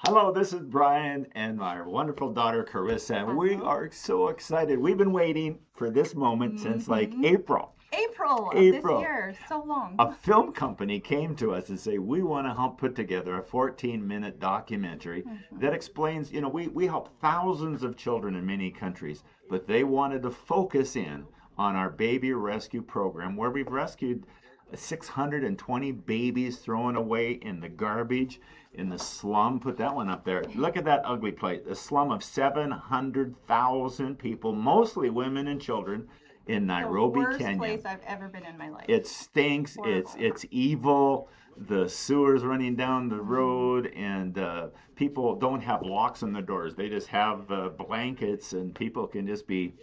Hello, this is Brian and my wonderful daughter Carissa, and we Hello. are so excited. We've been waiting for this moment since like hmm April. April of this April. year. So long. A film company came to us and say, we want to help put together a 14-minute documentary that hmm explains, we help thousands of children in many countries, but they wanted to focus in on our baby rescue program where we've rescued 620 babies thrown away in the garbage in the slum. Put that one up there. Look at that ugly place. A slum of 700,000 people, mostly women and children, in The Nairobi, worst Kenya. place I've ever been in my life. It stinks. It's Horrible. it's evil. The sewers running down the hmm road, and people don't have locks on their doors. They just have blankets, and people can just be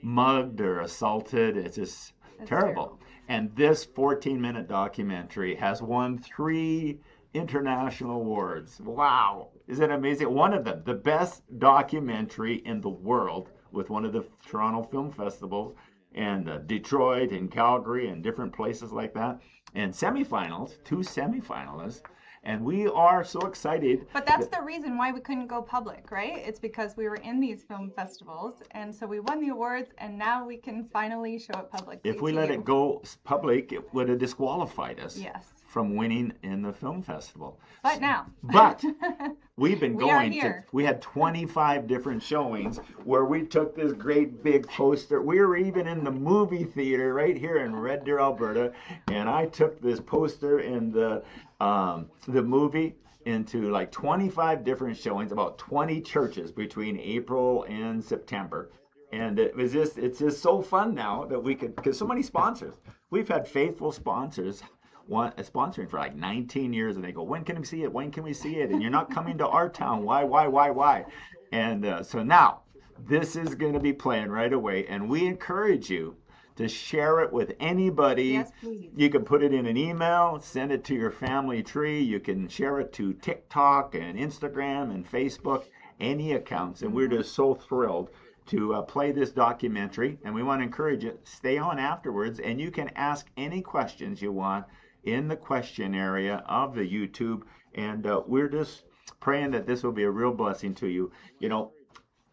mugged or assaulted. It's just It's terrible. terrible. And this 14-minute documentary has won 3 international awards. Wow. Isn't it amazing? One of them, the best documentary in the world, with one of the Toronto Film Festivals and Detroit and Calgary and different places like that. And semifinals, 2 semifinalists. And we are so excited. But that's the reason why we couldn't go public, right? It's because we were in these film festivals, and so we won the awards, and now we can finally show it publicly If we to let you. it go public, it would have disqualified us Yes. from winning in the film festival. But now. But we've been We are going to, here. we had 25 different showings where we took this great big poster. We were even in the movie theater right here in Red Deer, Alberta, and I took this poster in the movie into like 25 different showings, about 20 churches between April and September. And it's just so fun now that we could, because so many sponsors. We've had faithful sponsors sponsoring for like 19 years, and they go, when can we see it? When can we see it? And you're not coming to our town. Why? And so now this is going to be playing right away, and we encourage you to share it with anybody. Yes, please. You can put it in an email, send it to your family tree. You can share it to TikTok and Instagram and Facebook, any accounts. And we're just so thrilled to play this documentary. And we want to encourage you, stay on afterwards, and you can ask any questions you want in the question area of the YouTube. And we're just praying that this will be a real blessing to you.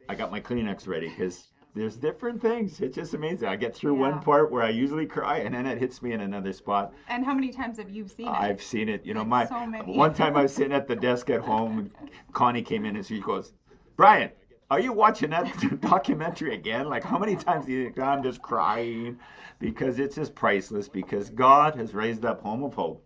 I got my Kleenex ready because there's different things. It's just amazing. I get through one Yeah. part where I usually cry, and then it hits me in another spot. And how many times have you seen it? I've seen it. Like My so many. one time I was sitting at the desk at home, and Connie came in and she goes, "Brian, are you watching that documentary again? Like, how many times do you think I'm just crying?" Because it's just priceless, because God has raised up Home of Hope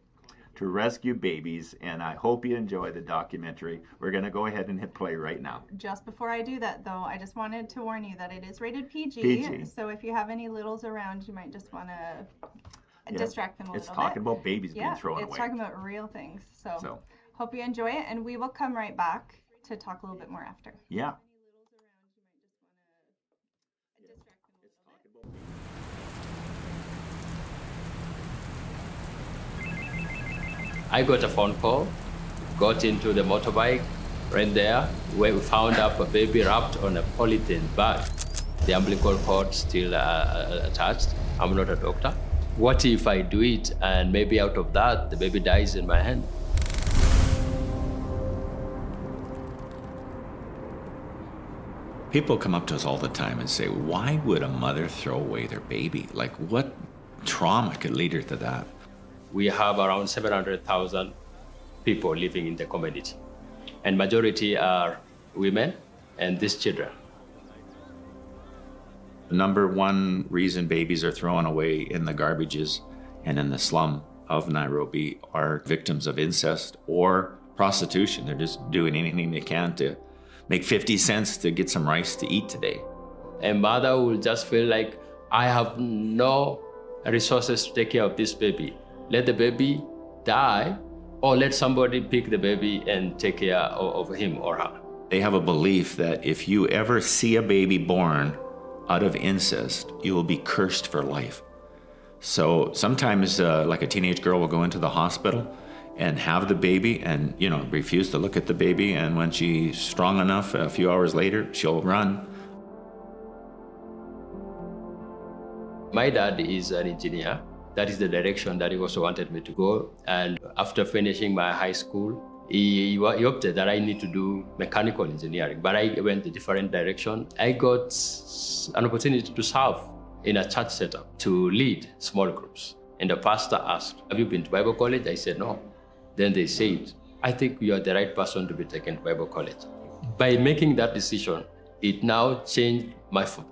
to rescue babies, and I hope you enjoy the documentary. We're going to go ahead and hit play right now. Just before I do that, though, I just wanted to warn you that it is rated PG. PG. So if you have any littles around, you might just want to Yeah, distract them a it's little talking bit. about babies being Yeah, thrown it's away. talking about real things. So So, hope you enjoy it, and we will come right back to talk a little bit more after. yeah. I got a phone call, got into the motorbike right there, where we found up a baby wrapped on a polythene bag. The umbilical cord still attached. I'm not a doctor. What if I do it and maybe out of that, the baby dies in my hand? People come up to us all the time and say, why would a mother throw away their baby? Like, what trauma could lead her to that? We have around 700,000 people living in the community, and majority are women and these children. The number one reason babies are thrown away in the garbages and in the slum of Nairobi are victims of incest or prostitution. They're just doing anything they can to make 50 cents to get some rice to eat today. A mother will just feel like, I have no resources to take care of this baby. Let the baby die, or let somebody pick the baby and take care of him or her. They have a belief that if you ever see a baby born out of incest, you will be cursed for life. So sometimes like a teenage girl will go into the hospital and have the baby and, refuse to look at the baby. And when she's strong enough, a few hours later, she'll run. My dad is an engineer. That is the direction that he also wanted me to go. And after finishing my high school, he opted that I need to do mechanical engineering, but I went a different direction. I got an opportunity to serve in a church setup, to lead small groups. And the pastor asked, have you been to Bible college? I said, no. Then they said, I think you are the right person to be taken to Bible college. By making that decision, it now changed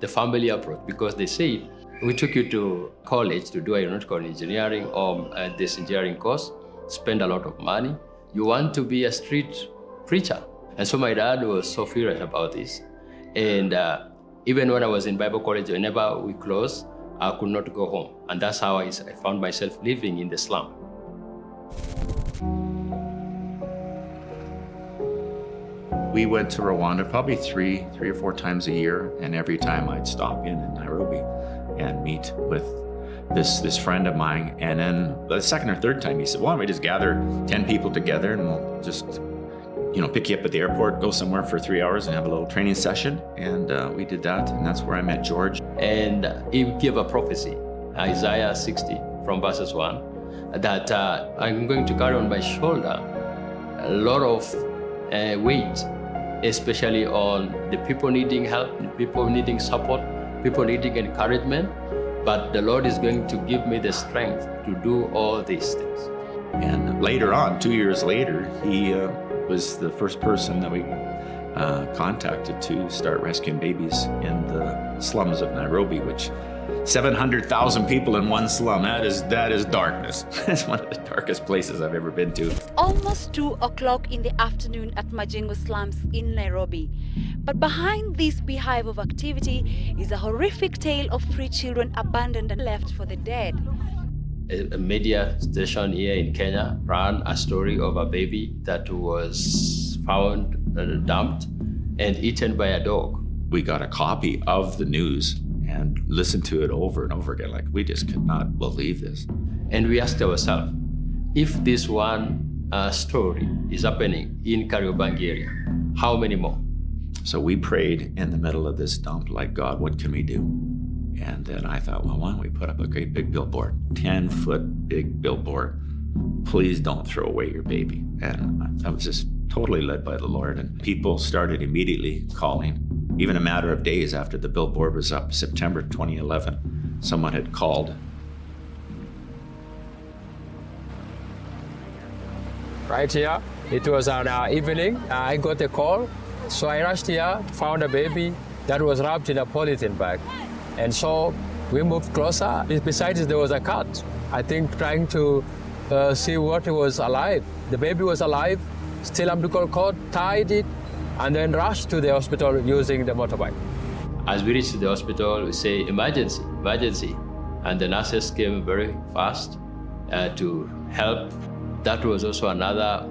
the family approach, because they said, we took you to college to do aeronautical engineering or this engineering course, spend a lot of money. You want to be a street preacher. And so my dad was so furious about this. And even when I was in Bible college, whenever we closed, I could not go home. And that's how I found myself living in the slum. We went to Rwanda probably three or four times a year, and every time I'd stop in Nairobi and meet with this friend of mine. And then the second or third time he said, why don't we just gather 10 people together and we'll just, pick you up at the airport, go somewhere for 3 hours and have a little training session. And we did that, and that's where I met George. And he gave a prophecy, Isaiah 60 from verses 1, that I'm going to carry on my shoulder a lot of weight, especially on the people needing help, the people needing support, people needing encouragement. But the Lord is going to give me the strength to do all these things. And later on, 2 years later, he was the first person that we contacted to start rescuing babies in the slums of Nairobi, which 700,000 people in one slum, that is darkness. It's one of the darkest places I've ever been to. Almost 2 o'clock in the afternoon at Majengo slums in Nairobi. But behind this beehive of activity is a horrific tale of 3 children abandoned and left for the dead. A media station here in Kenya ran a story of a baby that was found dumped and eaten by a dog. We got a copy of the news and listened to it over and over again. Like, we just could not believe this. And we asked ourselves, if this one story is happening in Kariobangi area, how many more? So we prayed in the middle of this dump, like, God, what can we do? And then I thought, well, why don't we put up a great big billboard, 10-foot big billboard. Please don't throw away your baby. And I was just totally led by the Lord. And people started immediately calling. Even a matter of days after the billboard was up, September 2011, someone had called. Right here, it was an evening. I got a call, so I rushed here, found a baby that was wrapped in a polythene bag. And so we moved closer. Besides, there was a cat, I think, trying to see what was alive. The baby was alive, still umbilical cord, tied it, and then rushed to the hospital using the motorbike. As we reached the hospital, we say, emergency, emergency. And the nurses came very fast to help. That was also another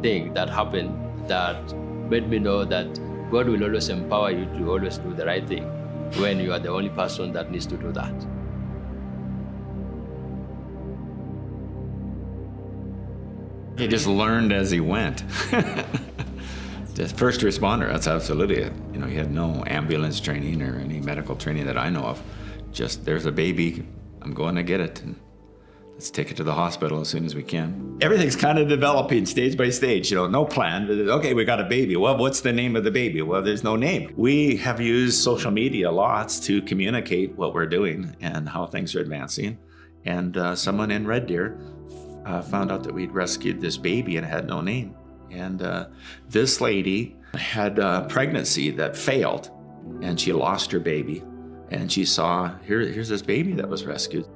thing that happened that made me know that God will always empower you to always do the right thing when you are the only person that needs to do that. He just learned as he went. The first responder, that's absolutely it. He had no ambulance training or any medical training that I know of. Just, there's a baby, I'm going to get it, and let's take it to the hospital as soon as we can. Everything's kind of developing stage by stage, no plan. Okay, we got a baby. Well, what's the name of the baby? Well, there's no name. We have used social media lots to communicate what we're doing and how things are advancing. And someone in Red Deer found out that we'd rescued this baby and it had no name. And this lady had a pregnancy that failed, and she lost her baby. And she saw, here's this baby that was rescued.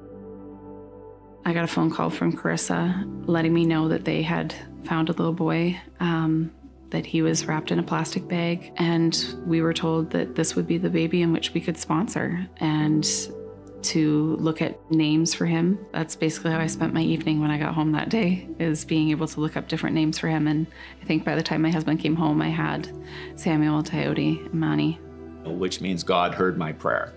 I got a phone call from Carissa letting me know that they had found a little boy, that he was wrapped in a plastic bag. And we were told that this would be the baby in which we could sponsor and to look at names for him. That's basically how I spent my evening when I got home that day, is being able to look up different names for him. And I think by the time my husband came home, I had Samuel, Tayoti, and Manny. Which means God heard my prayer.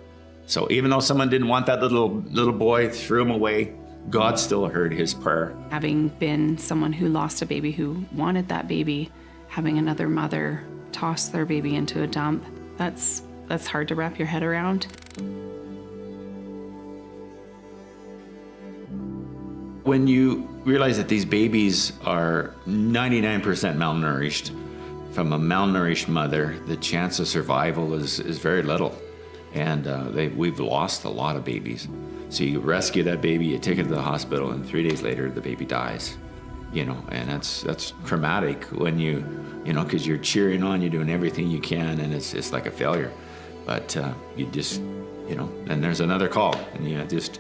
So even though someone didn't want that little boy, threw him away, God still heard his prayer. Having been someone who lost a baby who wanted that baby, having another mother toss their baby into a dump, that's hard to wrap your head around. When you realize that these babies are 99% malnourished. From a malnourished mother, the chance of survival is very little. And we've lost a lot of babies. So you rescue that baby, you take it to the hospital, and 3 days later, the baby dies. You know, and that's traumatic when you know, because you're cheering on, you're doing everything you can, and it's like a failure. But you just, you know, and there's another call, and you just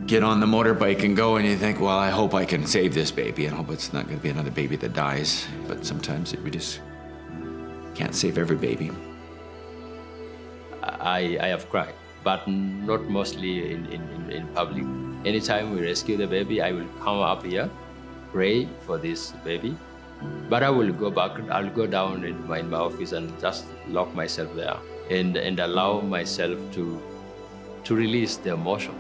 get on the motorbike and go, and you think, well, I hope I can save this baby. I hope it's not going to be another baby that dies. But sometimes we just can't save every baby. I have cried, but not mostly in public. Anytime we rescue the baby, I will come up here, pray for this baby, but I will go back, I'll go down in my office and just lock myself there and allow myself to release the emotion.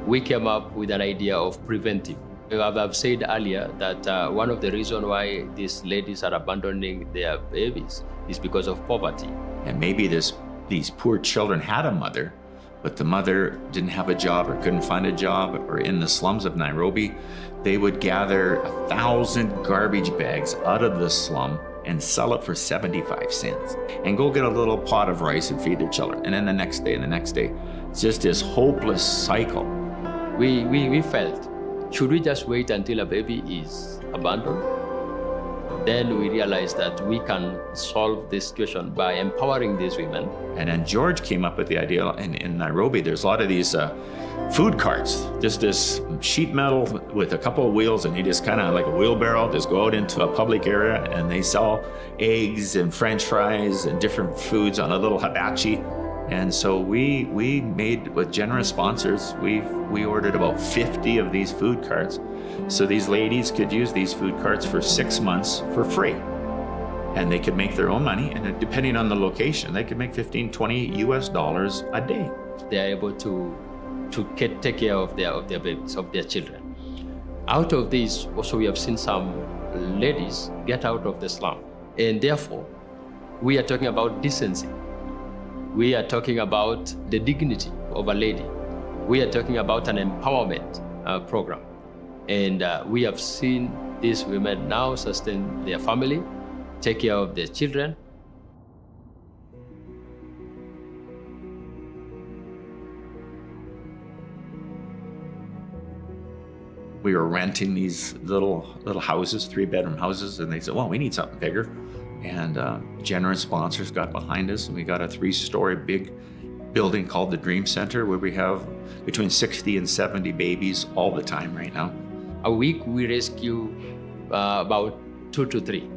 We came up with an idea of preventive. I've said earlier that one of the reasons why these ladies are abandoning their babies is because of poverty. And maybe these poor children had a mother, but the mother didn't have a job or couldn't find a job, or in the slums of Nairobi, they would gather 1,000 garbage bags out of the slum and sell it for 75 cents and go get a little pot of rice and feed their children. And then the next day and the next day. It's just this hopeless cycle. We felt, should we just wait until a baby is abandoned? Then we realized that we can solve this situation by empowering these women. And then George came up with the idea in Nairobi, there's a lot of these food carts, just this sheet metal with a couple of wheels, and they just kind of like a wheelbarrow, just go out into a public area and they sell eggs and French fries and different foods on a little hibachi. And so we made, with generous sponsors, we ordered about 50 of these food carts. So these ladies could use these food carts for 6 months for free. And they could make their own money, and depending on the location, they could make $15, $20 a day. They're able to take care of their babies, of their children. Out of this, also we have seen some ladies get out of the slum. And therefore, we are talking about decency. We are talking about the dignity of a lady. We are talking about an empowerment program. And we have seen these women now sustain their family, take care of their children. We were renting these little houses, 3-bedroom houses, and they said, well, we need something bigger. And generous sponsors got behind us, and we got a 3-story big building called the Dream Center, where we have between 60 and 70 babies all the time right now. A week we rescue about 2 to 3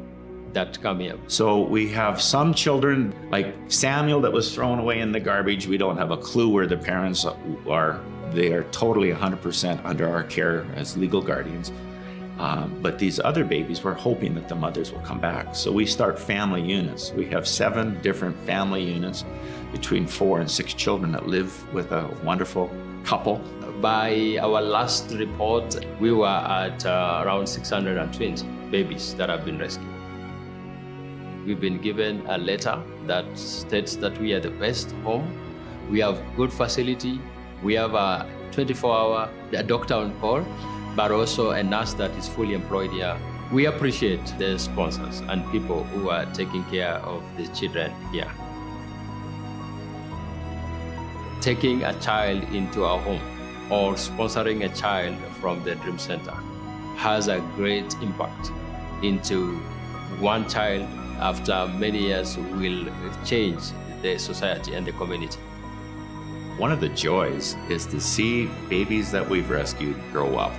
that come here. So we have some children, like Samuel that was thrown away in the garbage. We don't have a clue where the parents are. They are totally 100% under our care as legal guardians. But these other babies, we're hoping that the mothers will come back. So we start family units. We have 7 different family units between 4 and 6 children that live with a wonderful couple. By our last report, we were at around 620 babies that have been rescued. We've been given a letter that states that we are the best home. We have good facility. We have a 24-hour doctor on call, but also a nurse that is fully employed here. We appreciate the sponsors and people who are taking care of the children here. Taking a child into our home or sponsoring a child from the Dream Center has a great impact into one child. After many years will change the society and the community. One of the joys is to see babies that we've rescued grow up.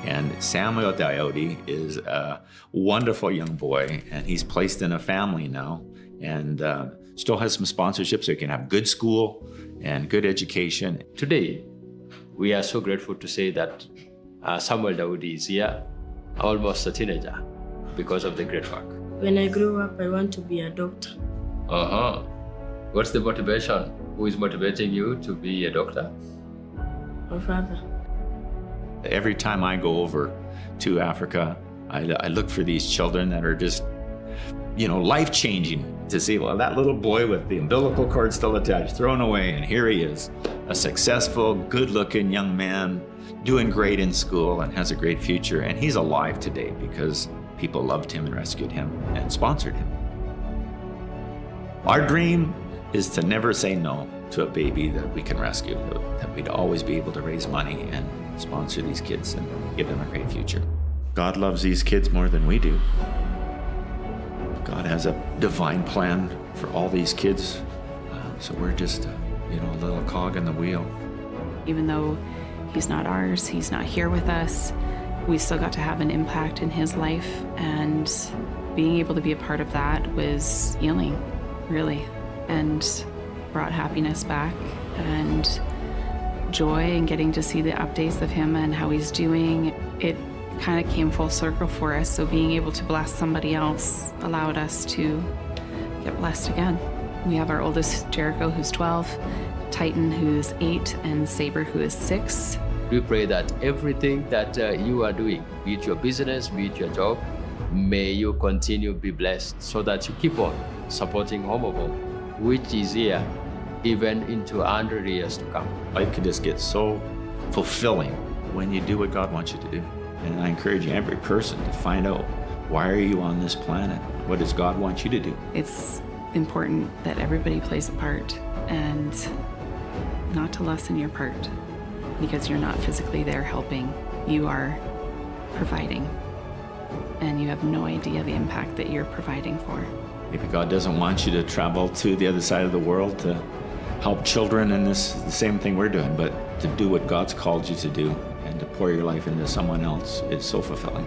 And Samuel Dayodi is a wonderful young boy, and he's placed in a family now, and still has some sponsorship so he can have good school and good education. Today, we are so grateful to say that Samuel Dayodi is here, almost a teenager, because of the great work. When I grow up, I want to be a doctor. What's the motivation? Who is motivating you to be a doctor? My father. Every time I go over to Africa, I look for these children that are just, life-changing. to see, well, that little boy with the umbilical cord still attached, thrown away, and here he is, a successful, good-looking young man, doing great in school and has a great future, and he's alive today because people loved him and rescued him and sponsored him. Our dream is to never say no to a baby that we can rescue, that we'd always be able to raise money and sponsor these kids and give them a great future. God loves these kids more than we do. God has a divine plan for all these kids, so we're just, a little cog in the wheel. Even though he's not ours, he's not here with us, we still got to have an impact in his life, and being able to be a part of that was healing, really, and brought happiness back and joy, and getting to see the updates of him and how he's doing. It kind of came full circle for us, so being able to bless somebody else allowed us to get blessed again. We have our oldest, Jericho, who's 12, Titan, who's 8, and Saber, who is 6. We pray that everything that you are doing, be it your business, be it your job, may you continue to be blessed so that you keep on supporting Home of Hope, which is here even into 100 years to come. Life can just get so fulfilling when you do what God wants you to do. And I encourage every person to find out, why are you on this planet? What does God want you to do? It's important that everybody plays a part, and not to lessen your part, because you're not physically there helping. You are providing, and you have no idea the impact that you're providing for. Maybe God doesn't want you to travel to the other side of the world to help children in the same thing we're doing, but to do what God's called you to do and to pour your life into someone else is so fulfilling.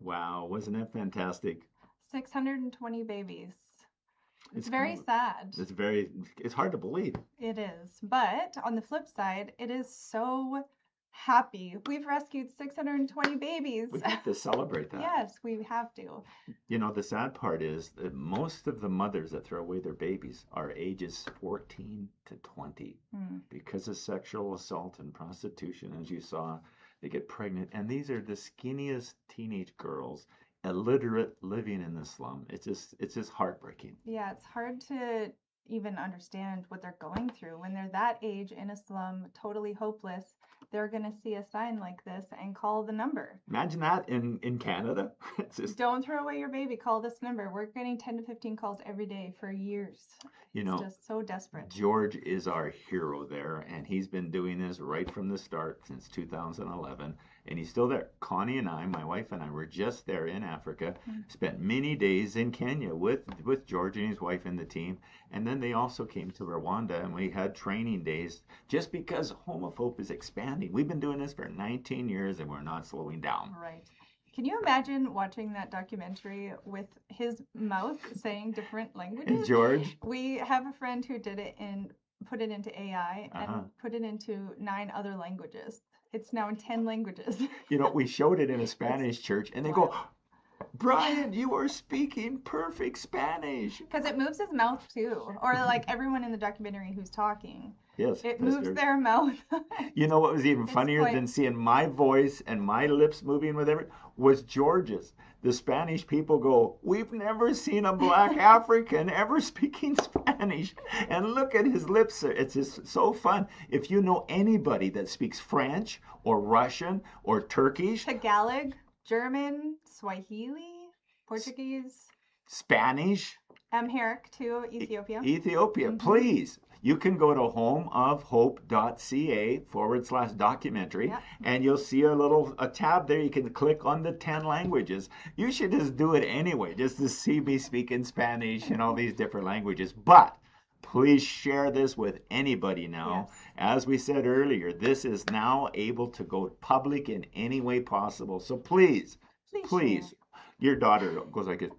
Wow, wasn't that fantastic? 620 babies. It's It's very kind of- sad. It's hard to believe. It is. But on the flip side, it is so happy. We've rescued 620 babies. We have to celebrate that. Yes, we have to. The sad part is that most of the mothers that throw away their babies are ages 14 to 20 because of sexual assault and prostitution, as you saw. They get pregnant, and these are the skinniest teenage girls, illiterate, living in the slum. It's just heartbreaking. Yeah, it's hard to even understand what they're going through when they're that age in a slum, totally hopeless. They're going to see a sign like this and call the number. Imagine that in Canada. It's just, Don't throw away your baby. Call this number. We're getting 10 to 15 calls every day for years. It's just so desperate. George is our hero there, and he's been doing this right from the start since 2011, and he's still there. Connie and I, my wife and I, were just there in Africa, spent many days in Kenya with George and his wife and the team, and then they also came to Rwanda, and we had training days just because Home of Hope is expanding. We've been doing this for 19 years, and we're not slowing down. Right. Can you imagine watching that documentary with his mouth saying different languages? And George? We have a friend who did it and put it into AI and put it into 9 other languages. It's now in 10 languages. We showed it in a Spanish church, and they go, Brian, you are speaking perfect Spanish. Because it moves his mouth too. Or like everyone in the documentary who's talking. Yes. It moves their mouth. You know what was even funnier than seeing my voice and my lips moving with everything was George's. The Spanish people go, we've never seen a black African ever speaking Spanish. And look at his lips. It's just so fun. If you know anybody that speaks French or Russian or Turkish, Tagalog, German, Swahili, Portuguese, Spanish, Amharic too, Ethiopia. Please. You can go to homeofhope.ca/documentary, and you'll see a tab there. You can click on the 10 languages. You should just do it anyway, just to see me speak in Spanish and all these different languages. But please share this with anybody now. Yes. As we said earlier, this is now able to go public in any way possible. So please, Please your daughter goes like it.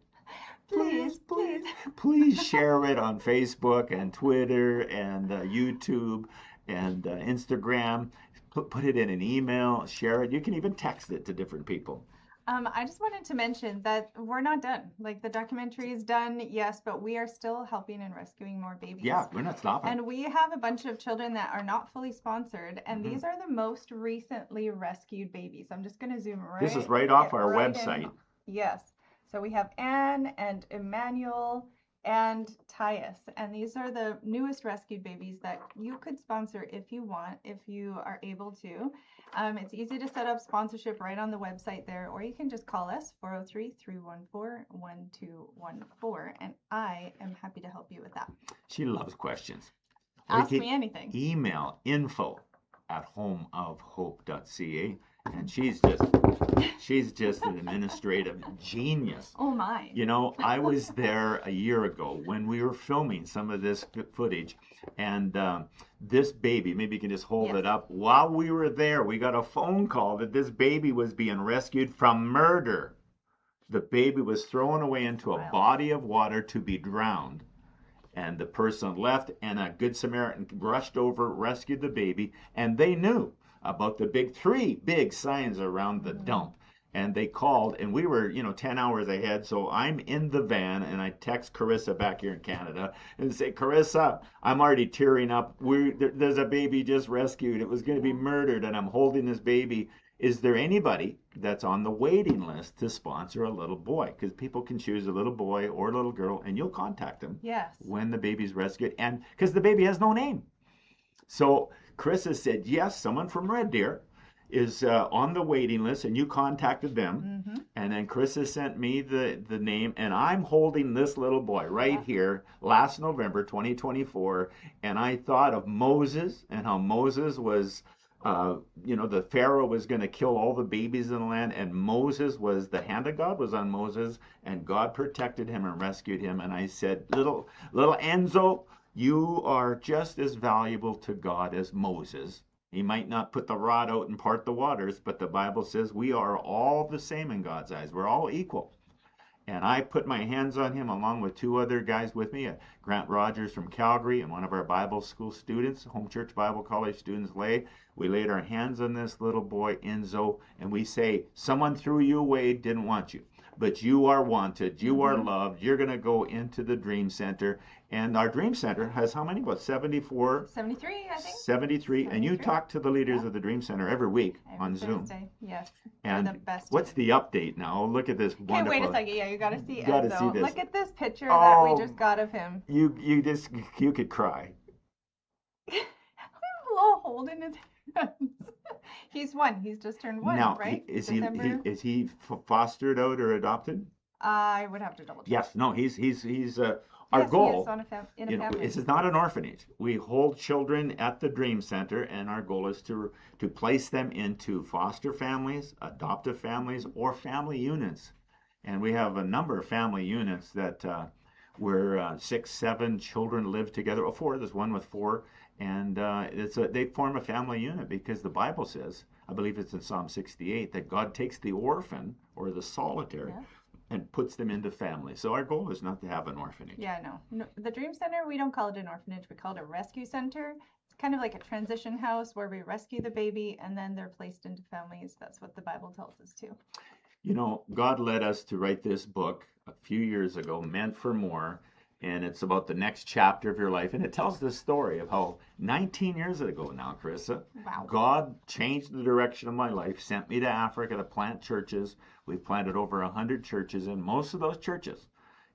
Please share it on Facebook and Twitter and YouTube and Instagram. Put it in an email, share it. You can even text it to different people. I just wanted to mention that we're not done. Like, the documentary is done, yes, but we are still helping and rescuing more babies. Yeah, we're not stopping. And we have a bunch of children that are not fully sponsored, and Mm-hmm. these are the most recently rescued babies. I'm just going to zoom right. This is right off get our right in. website. Yes. So we have Anne and Emmanuel and Tyus, and these are the newest rescued babies that you could sponsor if you want, if you are able to. It's easy to set up sponsorship right on the website there, or you can just call us 403-314-1214, and I am happy to help you with that. She loves questions. Or you Ask can me anything. Email info@homeofhope.ca, and she's just an administrative genius. Oh my. You know, I was there a year ago when we were filming some of this footage, and this baby, maybe you can just hold Yes. it up. While we were there, we got a phone call that this baby was being rescued from murder. The baby was thrown away into a Wow. body of water to be drowned. And the person left, and a Good Samaritan rushed over, rescued the baby, and they knew about the three big signs around the dump. And they called, and we were, 10 hours ahead. So I'm in the van, and I text Carissa back here in Canada and say, Carissa, I'm already tearing up. There's a baby just rescued. It was going to be murdered, and I'm holding this baby. Is there anybody that's on the waiting list to sponsor a little boy? Because people can choose a little boy or a little girl, and you'll contact them Yes. when the baby's rescued, and because the baby has no name. So Carissa said, yes, someone from Red Deer is on the waiting list, and you contacted them. Mm-hmm. And then Carissa sent me the name, and I'm holding this little boy right here last November 2024, and I thought of Moses and how Moses was the Pharaoh was going to kill all the babies in the land, and the hand of God was on Moses, and God protected him and rescued him. And I said, little Enzo, you are just as valuable to God as Moses. He might not put the rod out and part the waters, but the Bible says we are all the same in God's eyes. We're all equal. And I put my hands on him along with two other guys with me, Grant Rogers from Calgary and one of our Bible school students, Home Church Bible College students, Lay. We laid our hands on this little boy, Enzo, and we say, someone threw you away, didn't want you, but you are wanted, you are loved, you're going to go into the Dream Center. And our Dream Center has how many? About 74? 73, I think. 73. And you 73. talk to the leaders of the Dream Center every week Every on Zoom. Thursday. Yes. They're And the best. what's the update now? Look at this Okay, wonderful. wait a second. Yeah, you got to see Gotta Enzo. see this. Look at this picture that Oh. we just got of him. You could cry. A little hold in his hands. He's one. He's just turned one, Now, right? is December? he fostered out or adopted? I would have to double check. Yes. No. He's our Yes, goal. He is on in a family. This is not an orphanage. We hold children at the Dream Center, and our goal is to place them into foster families, adoptive families, or family units. And we have a number of family units that where 6, 7 children live together. Or 4. There's one with 4, and they form a family unit because the Bible says, I believe it's in Psalm 68, that God takes the orphan or the solitary. Yeah. And puts them into families. So our goal is not to have an orphanage. Yeah, no. The Dream Center, we don't call it an orphanage. We call it a rescue center. It's kind of like a transition house where we rescue the baby and then they're placed into families. That's what the Bible tells us too. You know, God led us to write this book a few years ago, Meant for More, and it's about the next chapter of your life. And it tells the story of how 19 years ago now, Carissa, Wow. God changed the direction of my life, sent me to Africa to plant churches. We've planted over 100 churches, and most of those churches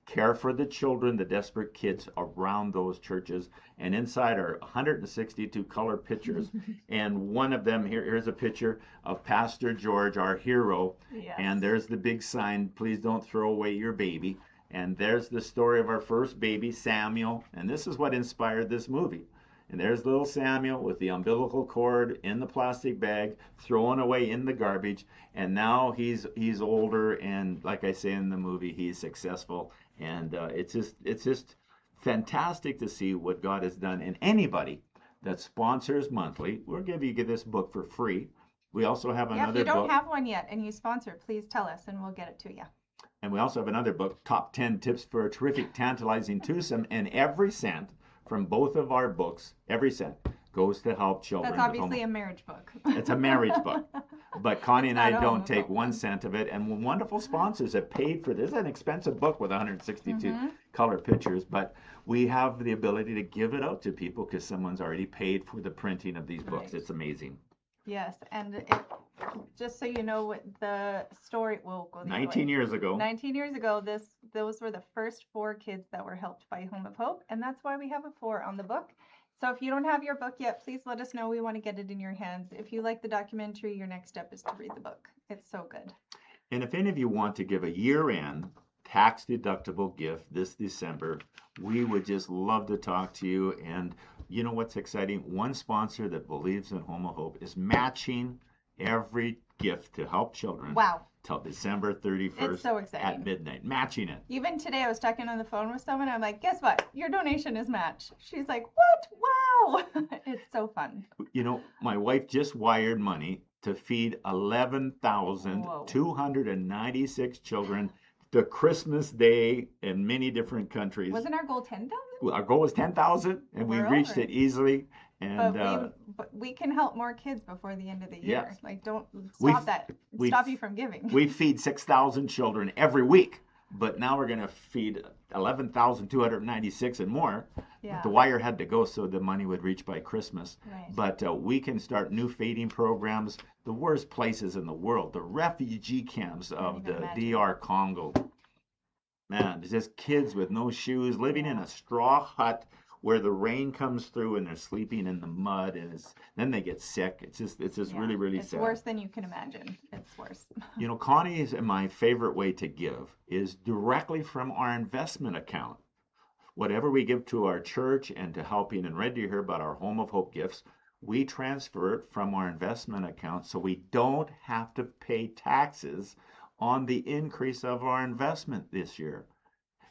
care for the children, the desperate kids around those churches. And inside are 162 color pictures. And one of them, here's a picture of Pastor George, our hero. Yes. And there's the big sign, please don't throw away your baby. And there's the story of our first baby, Samuel. And this is what inspired this movie. And there's little Samuel with the umbilical cord in the plastic bag, thrown away in the garbage. And now he's older, and like I say in the movie, he's successful. And it's just fantastic to see what God has done. And anybody that sponsors monthly, we'll give you this book for free. We also have Yeah, if another you don't book. have one yet and you sponsor, please tell us and we'll get it to you. And we also have another book, Top 10 Tips for a Terrific Tantalizing Twosome. And every cent from both of our books, every cent, goes to help children. That's obviously a marriage book. It's a marriage book. But Connie and It's I not a don't take homophobe. 1 cent of it. And wonderful sponsors have paid for this. It's an expensive book with 162 color pictures. But we have the ability to give it out to people because someone's already paid for the printing of these books. Right. It's amazing. Yes, and just so you know what the story will go the other 19 way. years ago. 19 years ago, those were the first 4 kids that were helped by Home of Hope, and that's why we have a 4 on the book. So if you don't have your book yet, please let us know. We want to get it in your hands. If you like the documentary, your next step is to read the book. It's so good. And if any of you want to give a year-end tax-deductible gift this December, we would just love to talk to you. And you know what's exciting? One sponsor that believes in Home of Hope is matching every gift to help children Wow. till December 31st It's so exciting. at midnight. Matching it. Even today, I was talking on the phone with someone. I'm like, guess what? Your donation is matched. She's like, what? Wow. It's so fun. You know, my wife just wired money to feed 11,296 children the Christmas day in many different countries. Wasn't our goal 10,000? Our goal was 10,000, and we We're reached over it easily. And But we can help more kids before the end of the year. Yes. Like, don't We've- stop that. we've- Stop you from giving. we feed 6,000 children every week. But now we're going to feed 11,296 and more. Yeah. The wire had to go so the money would reach by Christmas. Right. But we can start new feeding programs. The worst places in the world, the refugee camps of even the imagine. DR Congo. Man, there's just kids with no shoes living in a straw hut where the rain comes through and they're sleeping in the mud, and then they get sick. It's just Yeah. really, really It's sad. worse than you can imagine. It's worse. You know, Connie's my favorite way to give is directly from our investment account. Whatever we give to our church and to helping and Red Deer here about our Home of Hope gifts, we transfer it from our investment account so we don't have to pay taxes on the increase of our investment this year.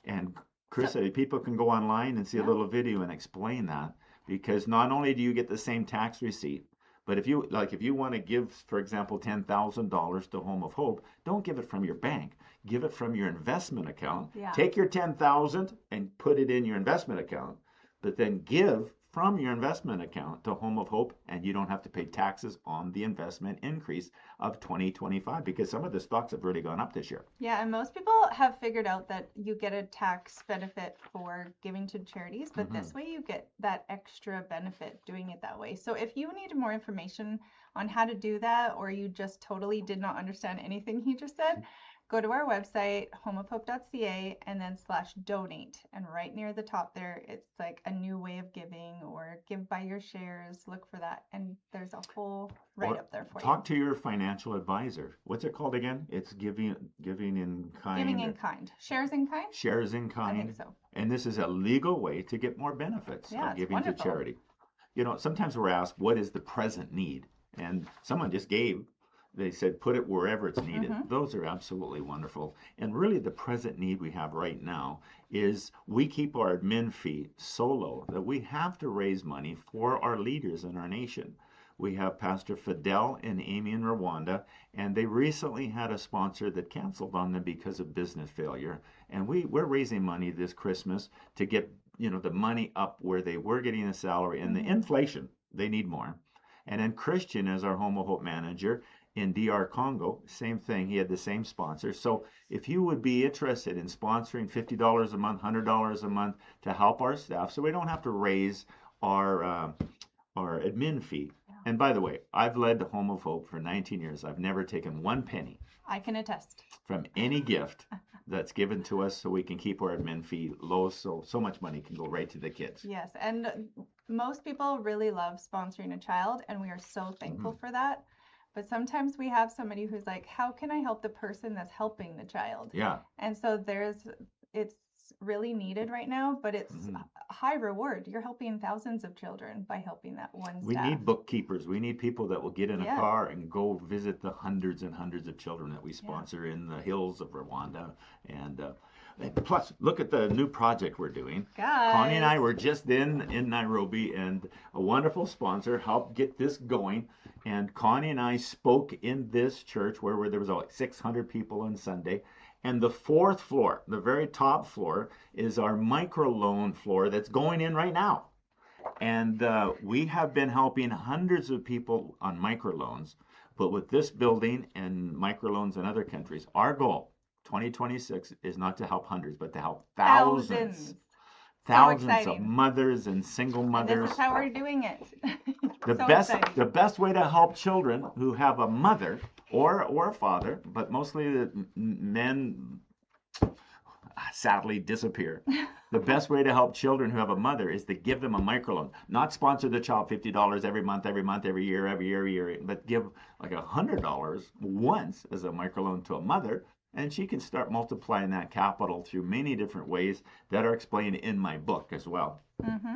And Chris, people can go online and see a little video and explain that, because not only do you get the same tax receipt, but if you want to give, for example, $10,000 to Home of Hope, don't give it from your bank. Give it from your investment account. Yeah. Take your $10,000 and put it in your investment account, but then give from your investment account to Home of Hope, and you don't have to pay taxes on the investment increase of 2025, because some of the stocks have really gone up this year. Yeah, and most people have figured out that you get a tax benefit for giving to charities, but this way you get that extra benefit doing it that way. So if you need more information on how to do that, or you just totally did not understand anything he just said, go to our website, homeofhope.ca, and then /donate. And right near the top there, it's like a new way of giving, or give by your shares. Look for that. And there's a whole Or up there for talk to your financial advisor. What's it called again? It's giving in kind. Giving in kind. Shares in kind? Shares in I kind. think so. And this is a legal way to get more benefits Yeah, of it's giving to wonderful. charity. You know, sometimes we're asked, what is the present need? And someone just gave, they said, put it wherever it's needed. Those are absolutely wonderful. And really the present need we have right now is we keep our admin fee so low that we have to raise money for our leaders in our nation. We have Pastor Fidel and Amy in Rwanda, and they recently had a sponsor that canceled on them because of business failure. And we're raising money this Christmas to get, the money up where they were getting a salary, and the inflation, they need more. And then Christian is our Home of Hope manager in DR Congo, same thing. He had the same sponsor. So if you would be interested in sponsoring $50 a month, $100 a month to help our staff, so we don't have to raise our admin fee. And by the way, I've led the Home of Hope for 19 years. I've never taken one penny I can attest. from any gift that's given to us, so we can keep our admin fee low, so much money can go right to the kids. Yes, and most people really love sponsoring a child, and we are so thankful for that. But sometimes we have somebody who's like, how can I help the person that's helping the child? Yeah. And so it's really needed right now, but it's a high reward. You're helping thousands of children by helping that one We staff. need bookkeepers. We need people that will get in a Yeah. car and go visit the hundreds and hundreds of children that we sponsor in the hills of Rwanda. And Plus, look at the new project we're doing. Guys. Connie and I were just in Nairobi, and a wonderful sponsor helped get this going. And Connie and I spoke in this church where there was like 600 people on Sunday. And the fourth floor, the very top floor, is our microloan floor that's going in right now. And we have been helping hundreds of people on microloans. But with this building and microloans in other countries, our goal, 2026, is not to help hundreds, but to help thousands. Thousands of exciting. mothers and single mothers. This is how we're doing it. The So best exciting. the best way to help children who have a mother or a father, but mostly the men sadly disappear. The best way to help children who have a mother is to give them a microloan. Not sponsor the child $50 every month, every year, but give like $100 once as a microloan to a mother, and she can start multiplying that capital through many different ways that are explained in my book as well. Mm-hmm.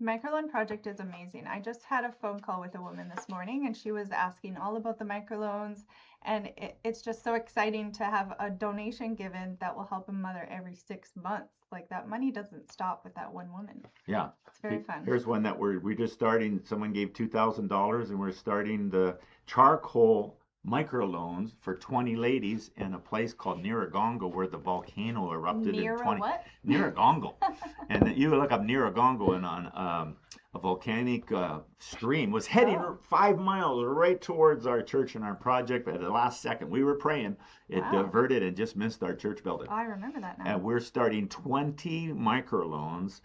Microloan project is amazing. I just had a phone call with a woman this morning, and she was asking all about the microloans, and it's just so exciting to have a donation given that will help a mother every 6 months. Like, that money doesn't stop with that one woman. Yeah. It's very fun. Here's one that we're just starting. Someone gave $2,000, and we're starting the charcoal microloans for 20 ladies in a place called Nyiragongo, where the volcano erupted in 20. What? Nyiragongo. And you look up Nyiragongo, and on a volcanic stream was heading 5 miles right towards our church and our project. But at the last second, we were praying, it Wow. diverted and just missed our church building. Oh, I remember that now. And we're starting 20 microloans.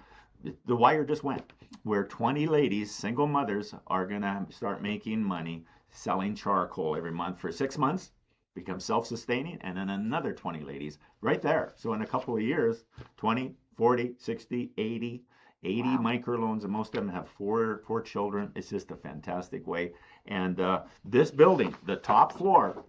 The wire just went, where 20 ladies, single mothers, are going to start making money selling charcoal every month for 6 months, become self-sustaining, and then another 20 ladies right there. So in a couple of years, 20, 40, 60, 80 Wow. microloans, and most of them have four children. It's just a fantastic way. And this building, the top floor,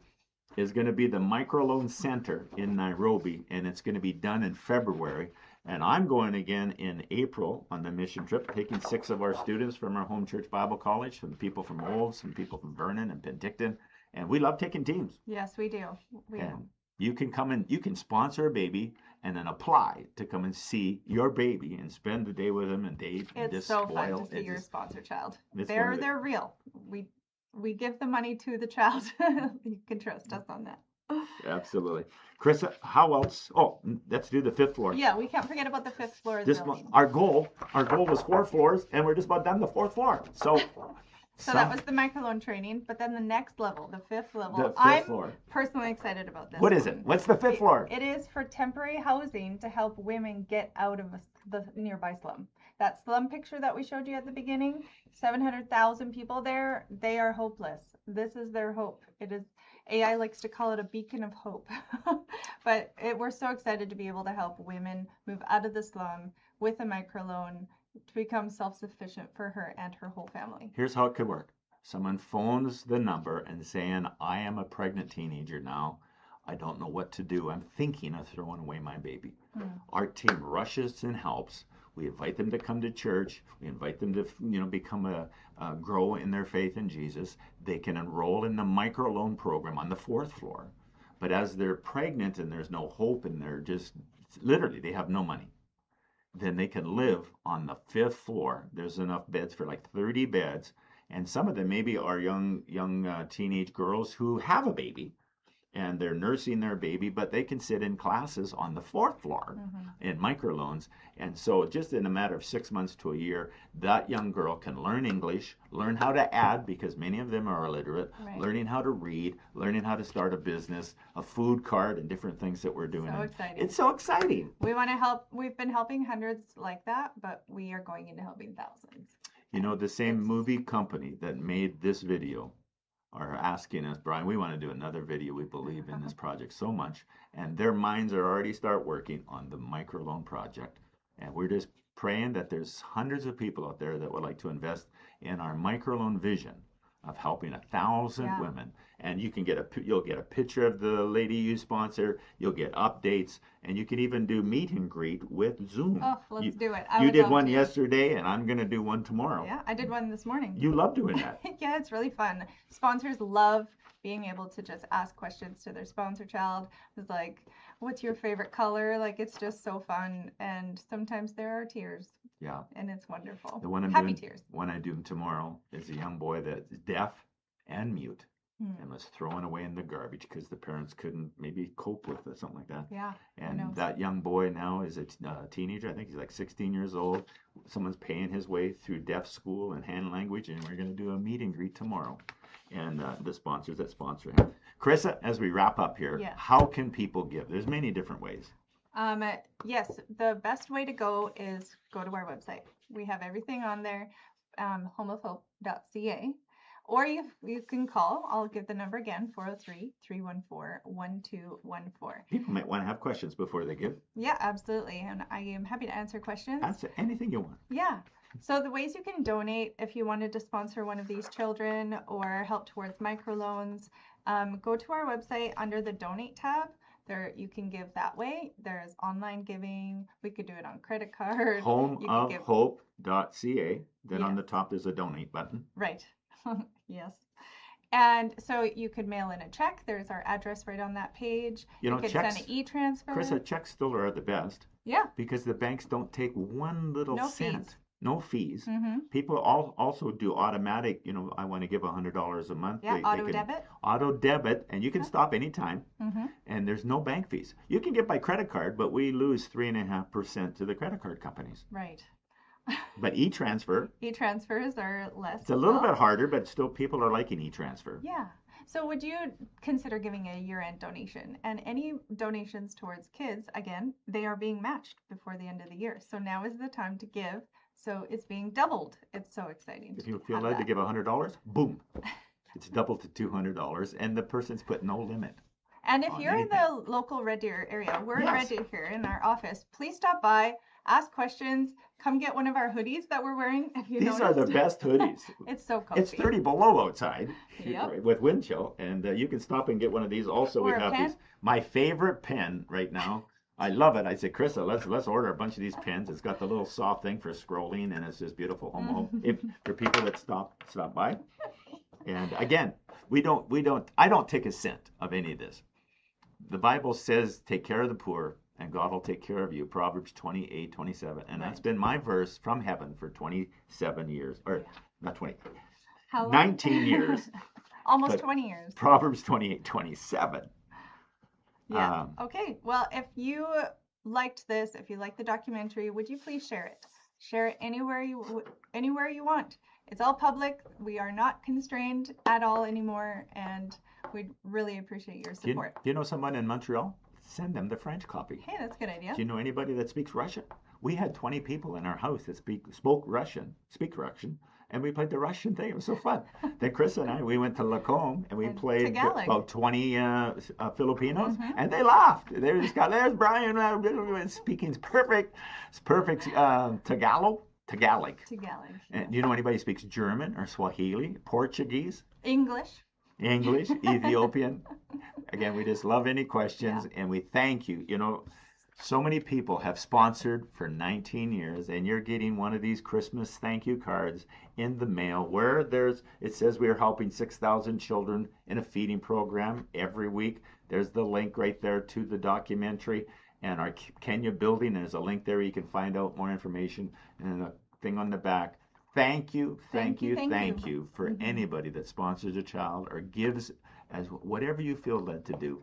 is going to be the Microloan Center in Nairobi, and it's going to be done in February. And I'm going again in April on the mission trip, taking 6 of our students from our home church Bible college, some people from Olds, some people from Vernon and Penticton, and we love taking teams. Yes, we do. We do. And you can come and you can sponsor a baby and then apply to come and see your baby and spend the day with them and date and It's just so spoil. fun to see your sponsor child. It's They're wonderful. real. We give the money to the child. You can trust us on that. Absolutely. Carissa, how else? Oh, let's do the 5th floor. Yeah, we can't forget about the 5th floor of the This building. one, our goal was 4 floors, and we're just about done the 4th floor. So So that was the microloan training, but then the next level, the 5th level, the 5th I'm floor. personally excited about this. What is it? one. What's the 5th floor? It is for temporary housing to help women get out of the nearby slum. That slum picture that we showed you at the beginning, 700,000 people there, they are hopeless. This is their hope. It is, AI likes to call it a beacon of hope. But we're so excited to be able to help women move out of the slum with a microloan to become self-sufficient for her and her whole family. Here's how it could work. Someone phones the number and saying, I am a pregnant teenager now. I don't know what to do. I'm thinking of throwing away my baby. Our team rushes and helps. We invite them to come to church. We invite them to, become grow in their faith in Jesus. They can enroll in the microloan program on the 4th floor. But as they're pregnant and there's no hope and they're just, literally, they have no money, then they can live on the 5th floor. There's enough beds for like 30 beds. And some of them maybe are young teenage girls who have a baby and they're nursing their baby, but they can sit in classes on the 4th floor in microloans. And so just in a matter of 6 months to a year, that young girl can learn English, learn how to add, because many of them are illiterate, Right. learning how to read, learning how to start a business, a food cart, and different things that we're doing. So And exciting. It's so exciting. We want to help. We've been helping hundreds like that, but we are going into helping thousands. You know, the same It's- movie company that made this video are asking us, Brian, we want to do another video. We believe in this project so much. And their minds are already start working on the microloan project. And we're just praying that there's hundreds of people out there that would like to invest in our microloan vision of helping 1,000 Yeah. women. And you can you'll get a picture of the lady you sponsor. You'll get updates, and you can even do meet and greet with Zoom. Oh, let's you, do it. I You would did love one to. yesterday, and I'm going to do one tomorrow. Yeah, I did one this morning. You love doing that. Yeah, it's really fun. Sponsors love being able to just ask questions to their sponsor child was like, what's your favorite color? Like, it's just so fun. And sometimes there are tears, Yeah. and it's wonderful. The one I'm Happy doing, tears. one I do tomorrow is a young boy that's deaf and mute Hmm. and was thrown away in the garbage because the parents couldn't maybe cope with it, something like that. Yeah. who And knows? that young boy now is a teenager. I think he's like 16 years old. Someone's paying his way through deaf school and hand language, and we're going to do a meet and greet tomorrow. And the sponsors that sponsor him. Carissa, as we wrap up here, Yes. how can people give? There's many different ways. Yes, the best way to go is go to our website. We have everything on there, homeofhope.ca. Or you can call. I'll give the number again, 403-314-1214. People might want to have questions before they give. Yeah, absolutely. And I am happy to answer questions. Answer anything you want. Yeah. So the ways you can donate if you wanted to sponsor one of these children or help towards microloans, go to our website under the donate tab. There you can give that way. There's online giving. We could do it on credit card. You could give- Homeofhope.ca. Then on Yeah. the top there's a donate button. Right. Yes. And so you could mail in a check. There's our address right on that page. You know, could checks, send an e-transfer. Carissa, checks still are the best Yeah. because the banks don't take one little No cent. fees. No fees. Mm-hmm. People also do automatic, I want to give $100 a month. Yeah. They Auto can debit. auto debit, and you can Yeah. stop anytime, Mm-hmm. and there's no bank fees. You can get by credit card, but we lose 3.5% to the credit card companies. Right. But e-transfer, E-transfers are less. it's a little bit harder, but still people are liking e-transfer. Yeah. So would you consider giving a year-end donation? And any donations towards kids, again, they are being matched before the end of the year. So now is the time to give. So it's being doubled. It's so exciting. If you feel have led to that. give $100, boom, it's doubled to $200, and the person's put no limit. And if on you're in anything. the local Red Deer area, we're in Red Yes. Deer here in our office. Please stop by, ask questions, come get one of our hoodies that we're wearing. If you These are the noticed. best hoodies. It's so comfy. It's 30 below outside Yep. with wind chill, and you can stop and get one of these. Also, we Or a have pen. these. My favorite pen right now. I love it. I said, Carissa, let's order a bunch of these pens. It's got the little soft thing for scrolling, and it's just beautiful. If for people that stop by, and again, I don't take a cent of any of this. The Bible says, "Take care of the poor, and God will take care of you." Proverbs 28:27, and that's Right. been my verse from heaven for 27 years, or not 20. How long? 19 years. Almost but 20 years. Proverbs 28:27. Yeah. Okay. Well, if you liked this, if you liked the documentary, would you please share it? Share it anywhere you want. It's all public. We are not constrained at all anymore, and we'd really appreciate your Do support. you know someone in Montreal? Send them the French copy. Hey, that's a good idea. Do you know anybody that speaks Russian? We had 20 people in our house that speak Russian, and we played the Russian thing. It was so fun. Then Chris and I, we went to Lacombe, and we And played Tagalog. about 20 Filipinos, Mhm. and they laughed. They just got, there's Brian speaking perfect Tagalog. Tagalog. And do you know anybody who speaks German or Swahili, Portuguese? English. English, Ethiopian. Again, we just love any questions, and we thank you. So many people have sponsored for 19 years, and you're getting one of these Christmas thank you cards in the mail where it says we are helping 6,000 children in a feeding program every week. There's the link right there to the documentary, and our Kenya building, there's a link there you can find out more information, and a thing on the back. Thank you for anybody that sponsors a child or gives as whatever you feel led to do.